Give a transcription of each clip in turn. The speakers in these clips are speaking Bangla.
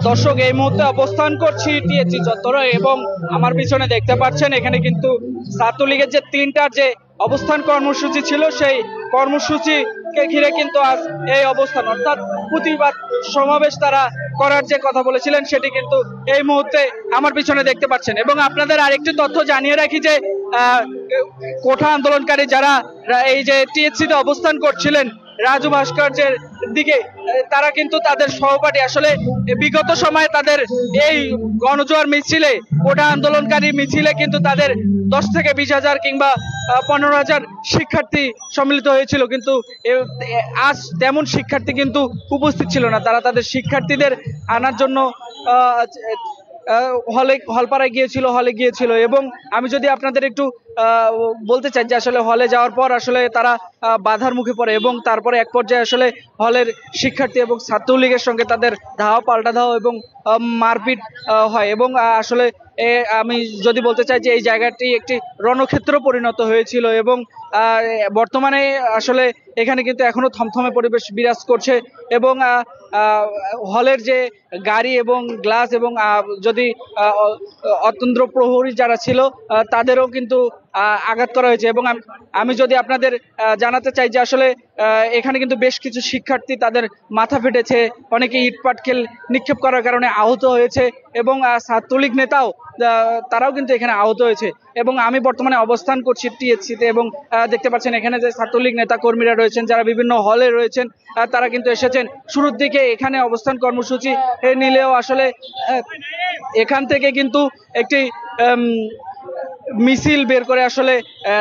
দর্শক, এই মুহূর্তে অবস্থান করছি টিএসসি চত্বরে এবং আমার পিছনে দেখতে পাচ্ছেন এখানে কিন্তু ছাত্রলীগের যে 3টার যে অবস্থান কর্মসূচি ছিল সেই কর্মসূচিকে ঘিরে কিন্তু আজ এই অবস্থান, অর্থাৎ প্রতিবাদ সমাবেশ তারা করার যে কথা বলেছিলেন সেটি কিন্তু এই মুহূর্তে আমার পিছনে দেখতে পাচ্ছেন। এবং আপনাদের আরেকটি তথ্য জানিয়ে রাখি যে কোঠা আন্দোলনকারী যারা এই যে টিএসসিতে অবস্থান করছিলেন রাজু ভাস্কর্যের দিকে, তারা কিন্তু তাদের সহপাঠী আসলে বিগত সময়ে তাদের এই গণজোয়ার মিছিলে, কোটা আন্দোলনকারী মিছিলে কিন্তু তাদের 10 থেকে 20,000 কিংবা 15,000 শিক্ষার্থী সম্মিলিত হয়েছিল, কিন্তু আজ তেমন শিক্ষার্থী কিন্তু উপস্থিত ছিল না। তারা তাদের শিক্ষার্থীদের আনার জন্য হলপাড়ায় গিয়েছিল এবং আমি যদি আপনাদের একটু বলতে চাই যে আসলে হলে যাওয়ার পর আসলে তারা বাধার মুখে পড়ে এবং তারপরে এক পর্যায়ে আসলে হলের শিক্ষার্থী এবং ছাত্রলীগের সঙ্গে তাদের ধাওয়া পাল্টা ধাওয়া এবং মারপিট হয়। এবং আসলে আমি যদি বলতে চাই যে এই জায়গাটি একটি রণক্ষেত্র পরিণত হয়েছিল এবং বর্তমানে আসলে এখানে কিন্তু এখনো থমথমে পরিবেশ বিরাজ করছে এবং হলের যে গাড়ি এবং গ্লাস এবং যদি অতন্ত্র প্রহরী যারা ছিল তাদেরও কিন্তু আঘাত করা হয়েছে। এবং আমি যদি আপনাদের জানাতে চাই যে আসলে এখানে কিন্তু বেশ কিছু শিক্ষার্থী তাদের মাথা ফেটেছে, অনেকে ইট পাটকেল নিক্ষেপ করার কারণে আহত হয়েছে এবং ছাত্রলীগ নেতাও তারাও কিন্তু এখানে আহত হয়েছে। এবং আমি বর্তমানে অবস্থান করছি টিএসসিতে এবং দেখতে পাচ্ছেন এখানে যে ছাত্রলীগ নেতা কর্মীরা রয়েছেন যারা বিভিন্ন হলে রয়েছেন তারা কিন্তু এসেছেন শুরুর দিকে এখানে অবস্থান কর্মসূচি নিলেও আসলে এখান থেকে কিন্তু একটি মিছিল বের করে আসলে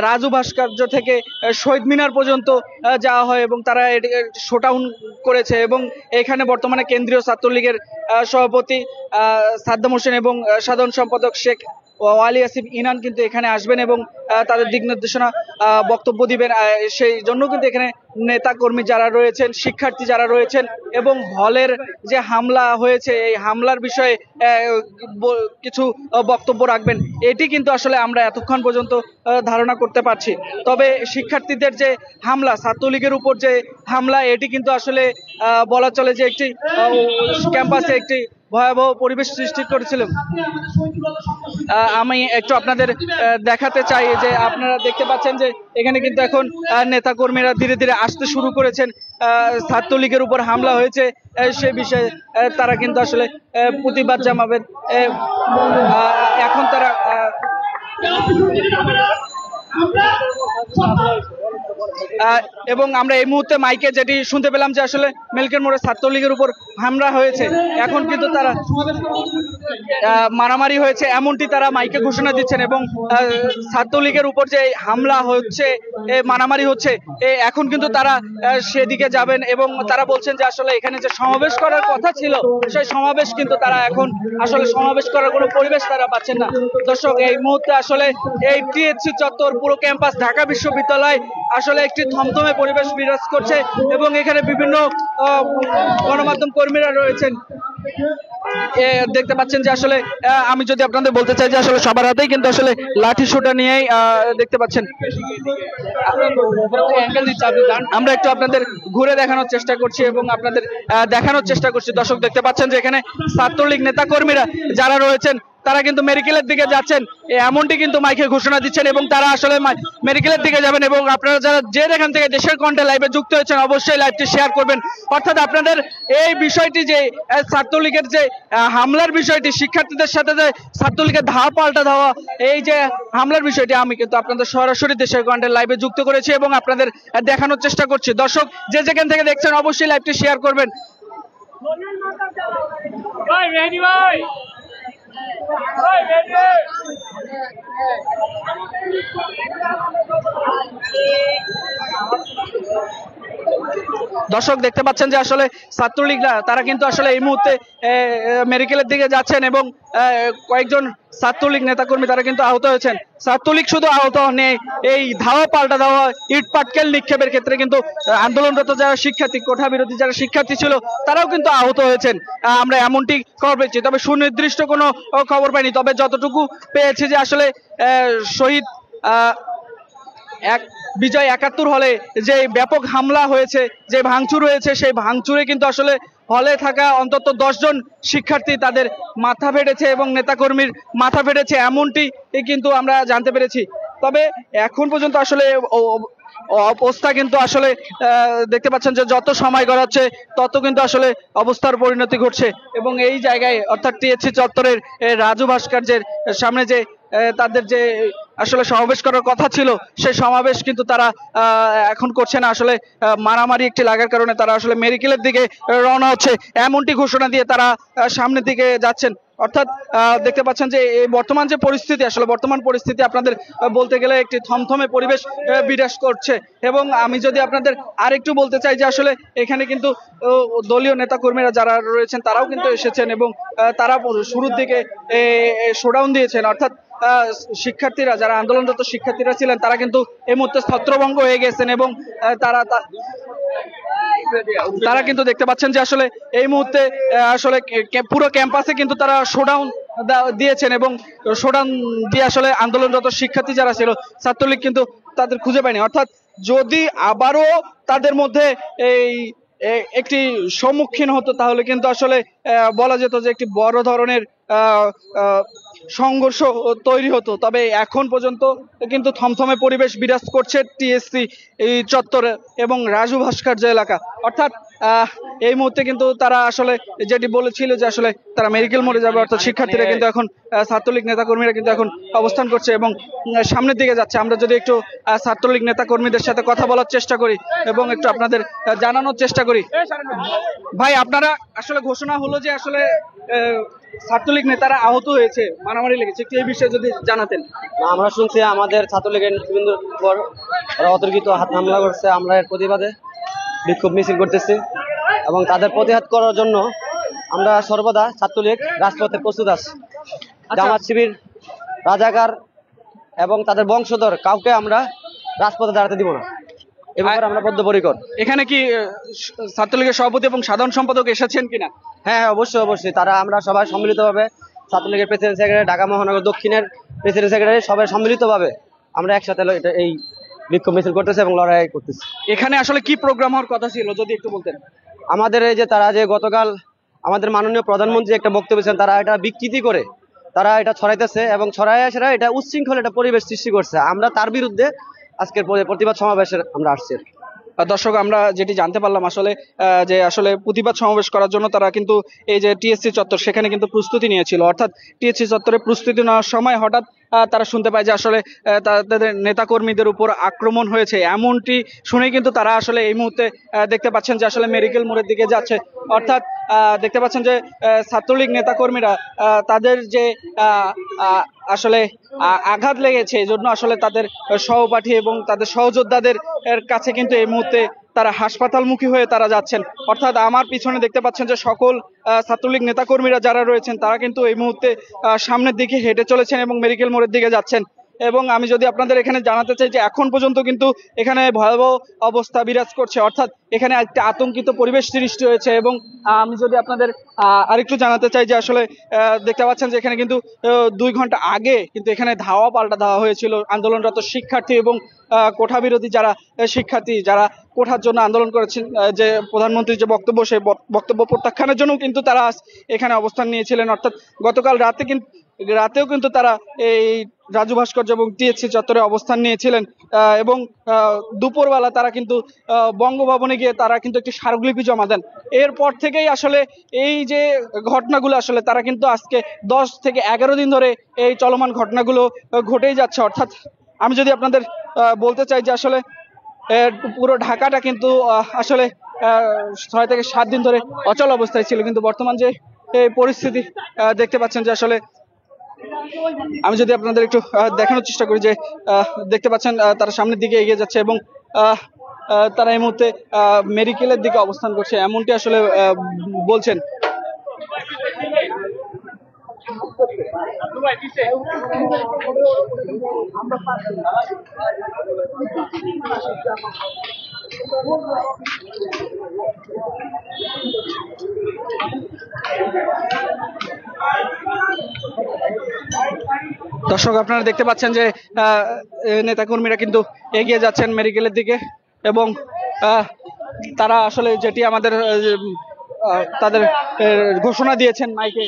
রাজু ভাস্কর্য থেকে শহীদ মিনার পর্যন্ত যাওয়া হয় এবং তারা শোডাউন করেছে। এবং এখানে বর্তমানে কেন্দ্রীয় ছাত্রলীগের সভাপতি সাদ্দাম হোসেন এবং সাধারণ সম্পাদক শেখ ওয়ালি আসিফ ইনান কিন্তু এখানে আসবেন এবং তাদের দিক নির্দেশনা বক্তব্য দিবেন। সেই জন্য কিন্তু এখানে নেতা কর্মী যারা রয়েছেন, শিক্ষার্থী যারা রয়েছেন এবং হলের যে হামলা হয়েছে এই হামলার বিষয়ে কিছু বক্তব্য রাখবেন, এটি কিন্তু আসলে আমরা এতক্ষণ পর্যন্ত ধারণা করতে পারছি। তবে শিক্ষার্থীদের যে হামলা, ছাত্রলীগের উপর যে হামলা, এটি কিন্তু আসলে বলা চলে যে একটি ক্যাম্পাসে একটি ভয়াবহ পরিবেশ সৃষ্টি করেছিল। আমি একটু আপনাদের দেখাতে চাই যে আপনারা দেখতে পাচ্ছেন যে এখানে কিন্তু এখন নেতা কর্মীরা ধীরে ধীরে আসতে শুরু করেছেন। ছাত্রলীগের উপর হামলা হয়েছে সে বিষয়ে তারা কিন্তু আসলে প্রতিবাদ জানাবেন। এখন তারা এবং আমরা এই মুহূর্তে মাইকে যেটি শুনতে পেলাম যে আসলে মেলকের মোড়ে ছাত্রলীগের উপর হামলা হয়েছে, এখন কিন্তু তারা মারামারি হয়েছে এমনটি তারা মাইকে ঘোষণা দিচ্ছেন এবং ছাত্রলীগের উপর যে হামলা হচ্ছে, মারামারি হচ্ছে, এখন কিন্তু তারা সেদিকে যাবেন এবং তারা বলছেন যে আসলে এখানে যে সমাবেশ করার কথা ছিল সেই সমাবেশ কিন্তু তারা এখন আসলে সমাবেশ করার কোনো পরিবেশ তারা পাচ্ছেন না। দর্শক, এই মুহূর্তে আসলে এই টিএসসি চত্বর পুরো ক্যাম্পাস ঢাকা বিশ্ববিদ্যালয় আসলে একটি থমথমে পরিবেশ বিরাজ করছে এবং এখানে বিভিন্ন গণমাধ্যম কর্মীরা রয়েছেন। দেখতে পাচ্ছেন যে আসলে আমি যদি আপনাদের বলতে চাই যে আসলে সবার হাতেই কিন্তু আসলে লাঠি সোটা নিয়েই দেখতে পাচ্ছেন। আমরা একটু আপনাদের ঘুরে দেখানোর চেষ্টা করছি এবং আপনাদের দেখানোর চেষ্টা করছি। দর্শক, দেখতে পাচ্ছেন যে এখানে ছাত্রলীগ নেতা কর্মীরা যারা রয়েছেন তারা কিন্তু মেডিকেলের দিকে যাচ্ছেন এমনটি কিন্তু মাইকে ঘোষণা দিচ্ছেন এবং তারা আসলে মেডিকেলের দিকে যাবেন। এবং আপনারা যারা যে এখান থেকে দেশের কণ্ঠে লাইভে যুক্ত হয়েছেন অবশ্যই লাইভটি শেয়ার করবেন। অর্থাৎ আপনাদের এই বিষয়টি যে ছাত্রলীগের যে হামলার বিষয়টি, শিক্ষার্থীদের সাথে যে ছাত্রলীগের ধাওয়া পাল্টা ধাওয়া, এই যে হামলার বিষয়টি আমি কিন্তু আপনাদের সরাসরি দেশের কণ্ঠে লাইভে যুক্ত করেছি এবং আপনাদের দেখানোর চেষ্টা করছি। দর্শক, যে যেখান থেকে দেখছেন অবশ্যই লাইভটি শেয়ার করবেন। দর্শক, দেখতে পাচ্ছেন যে আসলে ছাত্রলীগরা তারা কিন্তু আসলে এই মুহূর্তে মেডিকেলের দিকে যাচ্ছেন এবং কয়েকজন ছাত্রলীগ নেতাকর্মী তারা কিন্তু আহত হয়েছেন। ছাত্রলীগ শুধু আহত নেই, এই ধাওয়া পাল্টা ধাওয়া ইট পাটকেল নিক্ষেপের ক্ষেত্রে কিন্তু আন্দোলনরত যারা শিক্ষার্থী, কোঠা বিরোধী যারা শিক্ষার্থী ছিল তারাও কিন্তু আহত হয়েছেন। আমরা এমনটি খবর পেয়েছি, তবে সুনির্দিষ্ট কোনো খবর পাইনি। তবে যতটুকু পেয়েছি যে আসলে শহীদ এক বিজয় ৭১ হলে যে ব্যাপক হামলা হয়েছে, যে ভাঙচুর হয়েছে, সেই ভাঙচুরে কিন্তু আসলে হলে থাকা অন্তত ১০ জন শিক্ষার্থী তাদের মাথা ফেটেছে এবং নেতাকর্মীর মাথা ফেটেছে, এমনটি কিন্তু আমরা জানতে পেরেছি। তবে এখন পর্যন্ত আসলে অবস্থা কিন্তু আসলে দেখতে পাচ্ছেন যে যত সময় গড়াচ্ছে তত কিন্তু আসলে অবস্থার পরিণতি ঘটছে। এবং এই জায়গায় অর্থাৎ টিএসসি চত্বরের রাজু ভাস্কর্যের সামনে যে তাদের যে আসলে সমাবেশ করার কথা ছিল, সেই সমাবেশ কিন্তু তারা এখন করছে না। আসলে মারামারি একটি লাগার কারণে তারা আসলে মেডিকেলের দিকে রওনা হচ্ছে, এমনটি ঘোষণা দিয়ে তারা সামনের দিকে যাচ্ছেন। অর্থাৎ দেখতে পাচ্ছেন যে এই বর্তমান যে পরিস্থিতি, আসলে বর্তমান পরিস্থিতি আপনাদের বলতে গেলে একটি থমথমে পরিবেশ বিরাজ করছে। এবং আমি যদি আপনাদের আরেকটু বলতে চাই যে আসলে এখানে কিন্তু দলীয় নেতা কর্মীরা যারা রয়েছেন তারাও কিন্তু এসেছেন এবং তারা শুরুর দিকে শোডাউন দিয়েছেন। অর্থাৎ শিক্ষার্থীরা, যারা আন্দোলনরত শিক্ষার্থীরা ছিলেন, তারা কিন্তু এই মুহূর্তে ছত্রভঙ্গ হয়ে গেছেন এবং তারা কিন্তু দেখতে পাচ্ছেন যে আসলে এই মুহূর্তে আসলে পুরো ক্যাম্পাসে কিন্তু তারা শোডাউন দিয়েছেন এবং শোডাউন দিয়ে আসলে আন্দোলনরত শিক্ষার্থী যারা ছিল, ছাত্রলীগ কিন্তু তাদের খুঁজে পায়নি। অর্থাৎ যদি আবারও তাদের মধ্যে এই একটি সম্মুখীন হতো, তাহলে কিন্তু আসলে বলা যেত যে একটি বড় ধরনের সংঘর্ষ তৈরি হতো। তবে এখন পর্যন্ত কিন্তু থমথমে পরিবেশ বিরাজ করছে টিএসসি এই চত্বরে এবং রাজু ভাস্কর্য এলাকা। অর্থাৎ এই মুহূর্তে কিন্তু তারা আসলে যেটি বলেছিল যে আসলে তারা মেডিকেল মোড়ে যাবে, অর্থাৎ শিক্ষার্থীরা কিন্তু এখন ছাত্রলীগ নেতাকর্মীরা কিন্তু এখন অবস্থান করছে এবং সামনের দিকে যাচ্ছে। আমরা যদি একটু ছাত্রলীগ নেতাকর্মীদের সাথে কথা বলার চেষ্টা করি এবং একটু আপনাদের জানানোর চেষ্টা করি। ভাই, আপনারা আসলে ঘোষণা হলো যে আসলে ছাত্রলীগ নেতারা আহত হয়েছে, মারামারি লেগেছে, একটু এই বিষয়ে যদি জানাতেন। আমরা শুনছি আমাদের ছাত্রলীগের নেতৃবৃন্দের উপর অতর্কিত হামলা করছে। আমরা এর প্রতিবাদে বিক্ষোভ মিছিল করতেছি এবং তাদের প্রতিহত করার জন্য আমরা সর্বদা ছাত্রলীগ রাজপথে প্রস্তুত আছি। জামাত শিবির, রাজাকার এবং তাদের বংশধর কাউকে আমরা রাজপথে দাঁড়াতে দিব না, এবার আমরা বদ্ধপরিকর। এখানে কি ছাত্রলীগের সভাপতি এবং সাধারণ সম্পাদক এসেছেন কিনা? হ্যাঁ, অবশ্যই অবশ্যই, তারা আমরা সবাই সম্মিলিতভাবে, ছাত্রলীগের প্রেসিডেন্ট সেক্রেটারি, ঢাকা মহানগর দক্ষিণের প্রেসিডেন্ট সেক্রেটারি, সবাই সম্মিলিতভাবে আমরা একসাথে এই বিক্ষোভ মিছিল করতেছি এবং লড়াই করতেছি। এখানে আসলে কি প্রোগ্রাম হওয়ার কথা ছিল যদি একটু বলতেন। আমাদের এই যে তারা যে গতকাল আমাদের মাননীয় প্রধানমন্ত্রী একটা বক্তব্য দিয়েছেন, তারা এটা বিকৃতি করে তারা এটা ছড়াইতেছে এবং ছড়াই আসে এটা উচ্ছৃঙ্খল একটা পরিবেশ সৃষ্টি করছে। আমরা তার বিরুদ্ধে আজকের প্রতিবাদ সমাবেশে আমরা আসছি। দর্শক, আমরা যেটি জানতে পারলাম আসলে যে আসলে প্রতিবাদ সমাবেশ করার জন্য তারা কিন্তু এই যে টিএসসি চত্বর, সেখানে কিন্তু প্রস্তুতি নিয়েছিল। অর্থাৎ টিএসসি চত্বরে প্রস্তুতি নেওয়ার সময় হঠাৎ তারা শুনতে পায় যে আসলে তাদের নেতাকর্মীদের উপর আক্রমণ হয়েছে, এমনটি শুনে কিন্তু তারা আসলে এই মুহূর্তে দেখতে পাচ্ছেন যে আসলে মেডিকেল মোড়ের দিকে যাচ্ছে। অর্থাৎ দেখতে পাচ্ছেন যে ছাত্রলীগ নেতাকর্মীরা তাদের যে আসলে আঘাত লেগেছে, এই জন্য আসলে তাদের সহপাঠী এবং তাদের সহযোদ্ধাদের কাছে কিন্তু এই মুহূর্তে তারা হাসপাতালমুখী হয়ে তারা যাচ্ছেন। অর্থাৎ আমার পিছনে দেখতে পাচ্ছেন যে সকল ছাত্রলীগ নেতাকর্মীরা যারা রয়েছেন তারা কিন্তু এই মুহূর্তে সামনের দিকে হেঁটে চলেছেন এবং মেডিকেল মোড়ের দিকে যাচ্ছেন। এবং আমি যদি আপনাদের এখানে জানাতে চাই যে এখন পর্যন্ত কিন্তু এখানে ভয়াবহ অবস্থা বিরাজ করছে। অর্থাৎ এখানে একটা আতঙ্কিত পরিবেশ সৃষ্টি হয়েছে। এবং আমি যদি আপনাদের আরেকটু জানাতে চাই যে আসলে দেখতে পাচ্ছেন যে এখানে কিন্তু 2 ঘন্টা আগে কিন্তু এখানে ধাওয়া পাল্টা দেওয়া হয়েছিল আন্দোলনরত শিক্ষার্থী এবং কোঠা বিরোধী যারা শিক্ষার্থী, যারা কোঠার জন্য আন্দোলন করেছেন, যে প্রধানমন্ত্রীর যে বক্তব্য, সেই বক্তব্য প্রত্যাখ্যানের জন্য কিন্তু তারা এখানে অবস্থান নিয়েছিলেন। অর্থাৎ গতকাল রাতেও কিন্তু তারা এই রাজু ভাস্কর্য এবং টিএসসি চত্বরে অবস্থান নিয়েছিলেন এবং দুপুরবেলা তারা কিন্তু বঙ্গভবনে গিয়ে তারা কিন্তু একটি স্মারকলিপি জমা দেন। এরপর থেকেই আসলে এই যে ঘটনাগুলো আসলে তারা কিন্তু আজকে 10 থেকে 11 দিন ধরে এই চলমান ঘটনাগুলো ঘটেই যাচ্ছে। অর্থাৎ আমি যদি আপনাদের বলতে চাই যে আসলে পুরো ঢাকাটা কিন্তু আসলে 6 থেকে 7 দিন ধরে অচল অবস্থায় ছিল, কিন্তু বর্তমান যে এই পরিস্থিতি দেখতে পাচ্ছেন যে আসলে আমি যদি আপনাদের একটু দেখানোর চেষ্টা করি যে দেখতে পাচ্ছেন তারা সামনের দিকে এগিয়ে যাচ্ছে এবং তারা এই মুহূর্তে মেডিকেলের দিকে অবস্থান করছে, এমনটি আসলে বলছেন। দর্শক আপনারা দেখতে পাচ্ছেন যে নেতাকর্মীরা কিন্তু এগিয়ে যাচ্ছেন মেডিকেলের দিকে এবং তারা আসলে যেটি আমাদের তাদের ঘোষণা দিয়েছেন মাইকে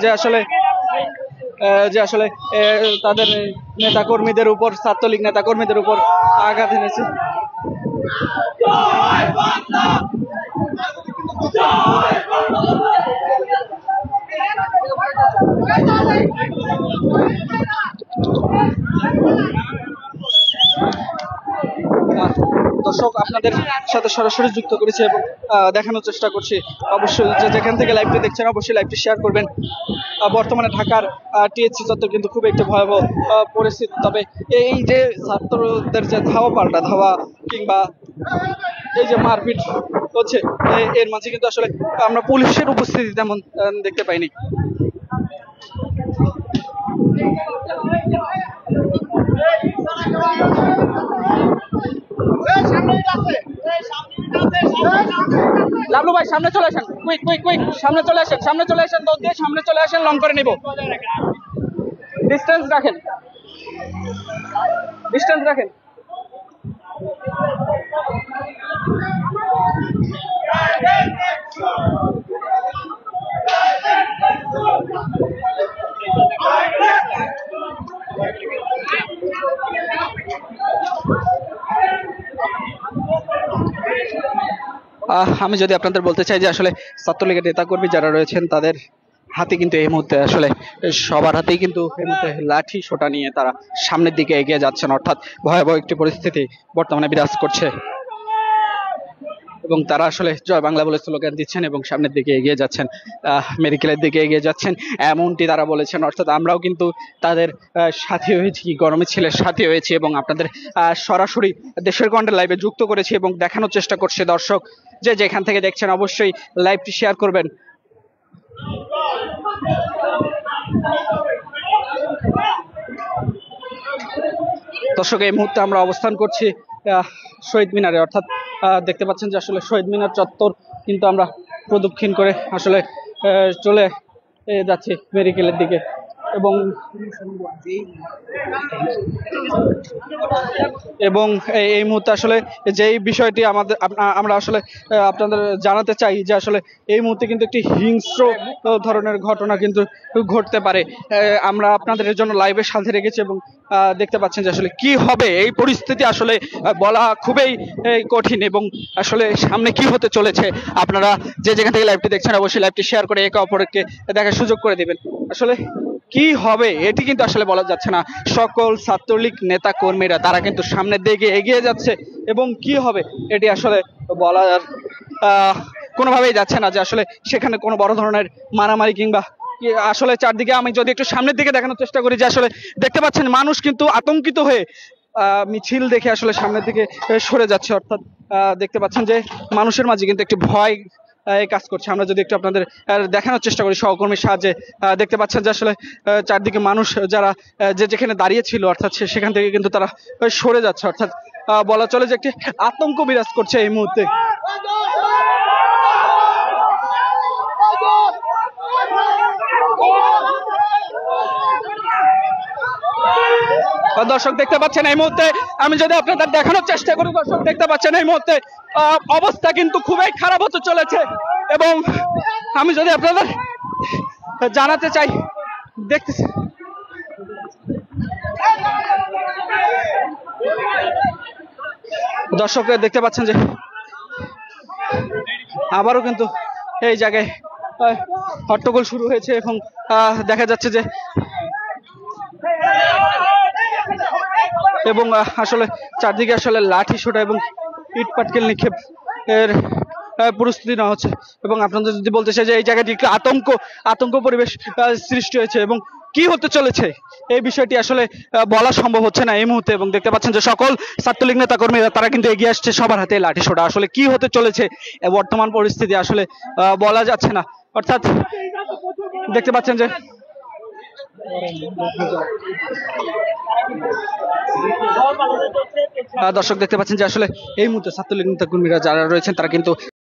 যে আসলে তাদের নেতাকর্মীদের উপর, ছাত্রলীগ নেতাকর্মীদের উপর আঘাত এনেছে। দর্শক আপনাদের সাথে সরাসরি যুক্ত করেছি এবং দেখানোর চেষ্টা করছি। অবশ্যই যে যেখান থেকে লাইভটি দেখছেন অবশ্যই লাইভটি শেয়ার করবেন। বর্তমানে ঢাকার টিএসসি চত্বর কিন্তু খুব একটি ভয়াবহ পরিস্থিতি। তবে এই যে ছাত্রদের যে ধাওয়া কিংবা এই যে মারপিট হচ্ছে, এর মাঝে কিন্তু আসলে আমরা পুলিশের উপস্থিতি তেমন দেখতে পাইনি। লাবলু ভাই সামনে চলে আসেন, কুইক সামনে চলে আসেন, দৌড় দিয়ে সামনে চলে আসেন, লং করে নিব। ডিস্টেন্স রাখেন। আমি যদি আপনাদের বলতে চাই যে আসলে ছাত্রলীগের নেতাকর্মী যারা রয়েছেন তাদের হাতে কিন্তু এই মুহূর্তে আসলে সবার হাতেই কিন্তু এই মুহূর্তে লাঠি সোটা নিয়ে তারা সামনের দিকে এগিয়ে যাচ্ছেন, অর্থাৎ ভয়াবহ একটি পরিস্থিতি বর্তমানে বিরাজ করছে এবং তারা আসলে জয় বাংলা বলে স্লোগান দিচ্ছেন এবং সামনের দিকে এগিয়ে যাচ্ছেন, মেডিকেলের দিকে এগিয়ে যাচ্ছেন এমনটি তারা বলেছেন। অর্থাৎ আমরাও কিন্তু তাদের সাথী হয়েছি, গণমিছিলের সাথী হয়েছি এবং আপনাদের সরাসরি দেশের কণ্ঠে লাইভে যুক্ত করেছি এবং দেখানোর চেষ্টা করছে। দর্শক যে যেখান থেকে দেখছেন অবশ্যই লাইভটি শেয়ার করবেন। দর্শক এই মুহূর্তে আমরা অবস্থান করছি শহীদ মিনারে, অর্থাৎ দেখতে পাচ্ছেন যে আসলে শহীদ মিনার চত্বর কিন্তু আমরা প্রদক্ষিণ করে আসলে চলে যাচ্ছি মেডিকেলের দিকে এবং এই মুহূর্তে আসলে যেই বিষয়টি আমরা আসলে আপনাদের জানাতে চাই যে আসলে এই মুহূর্তে কিন্তু একটি হিংস্র ধরনের ঘটনা কিন্তু ঘটতে পারে। আমরা আপনাদের জন্য লাইভের সাথে রেখেছি এবং দেখতে পাচ্ছেন যে আসলে কি হবে এই পরিস্থিতি আসলে বলা খুবই কঠিন এবং আসলে সামনে কি হতে চলেছে। আপনারা যে যেখান থেকে লাইভটি দেখছেন অবশ্যই লাইভটি শেয়ার করে একে অপরকে দেখার সুযোগ করে দিবেন। আসলে কি হবে এটি কিন্তু আসলে বলা যাচ্ছে না। সকল ছাত্রলীগ নেতা কর্মীরা তারা কিন্তু সামনের দিকে এগিয়ে যাচ্ছে এবং কি হবে এটি আসলে বলা কোনোভাবেই যাচ্ছে না যে আসলে সেখানে কোনো বড় ধরনের মারামারি কিংবা আসলে চারদিকে আমি যদি একটু সামনের দিকে দেখানোর চেষ্টা করি যে আসলে দেখতে পাচ্ছেন মানুষ কিন্তু আতঙ্কিত হয়ে মিছিল দেখে আসলে সামনের দিকে সরে যাচ্ছে, অর্থাৎ দেখতে পাচ্ছেন যে মানুষের মাঝে কিন্তু একটি ভয় কাজ করছে। আমরা যদি একটু আপনাদের দেখানোর চেষ্টা করি সহকর্মীর সাহায্যে, দেখতে পাচ্ছেন যে আসলে চারদিকে মানুষ যারা যে যেখানে দাঁড়িয়ে ছিল অর্থাৎ সেখান থেকে কিন্তু তারা সরে যাচ্ছে, অর্থাৎ বলা চলে যে একটি আতঙ্ক বিরাজ করছে এই মুহূর্তে। দর্শক দেখতে পাচ্ছেন এই মুহূর্তে আমি যদি আপনাদের দেখানোর চেষ্টা করি, দর্শক দেখতে পাচ্ছেন এই মুহূর্তে অবস্থা কিন্তু খুবই খারাপ হতে চলেছে এবং আমি যদি আপনাদের জানাতে চাই দেখতেছি দর্শক দেখতে পাচ্ছেন যে আবারও কিন্তু এই জায়গায় হট্টগোল শুরু হয়েছে এবং দেখা যাচ্ছে যে এবং আসলে চারদিকে আসলে লাঠি সোটা এবং ইট পাটকেল নিক্ষেপ এর প্রস্তুতি নেওয়া হচ্ছে এবং আপনাদের যদি বলতে চাই যে এই জায়গাটি একটু আতঙ্ক পরিবেশ সৃষ্টি হয়েছে এবং কি হতে চলেছে এই বিষয়টি আসলে বলা সম্ভব হচ্ছে না এই মুহূর্তে এবং দেখতে পাচ্ছেন যে সকল ছাত্রলীগ নেতা কর্মীরা তারা কিন্তু এগিয়ে আসছে সবার হাতে লাঠি সোটা। আসলে কি হতে চলেছে বর্তমান পরিস্থিতি আসলে বলা যাচ্ছে না, অর্থাৎ দেখতে পাচ্ছেন যে দর্শক দেখতে পাচ্ছেন যে আসলে এই মুহূর্তে ছাত্রলীগ নেতা কর্মীরা যারা রয়েছেন তারা কিন্তু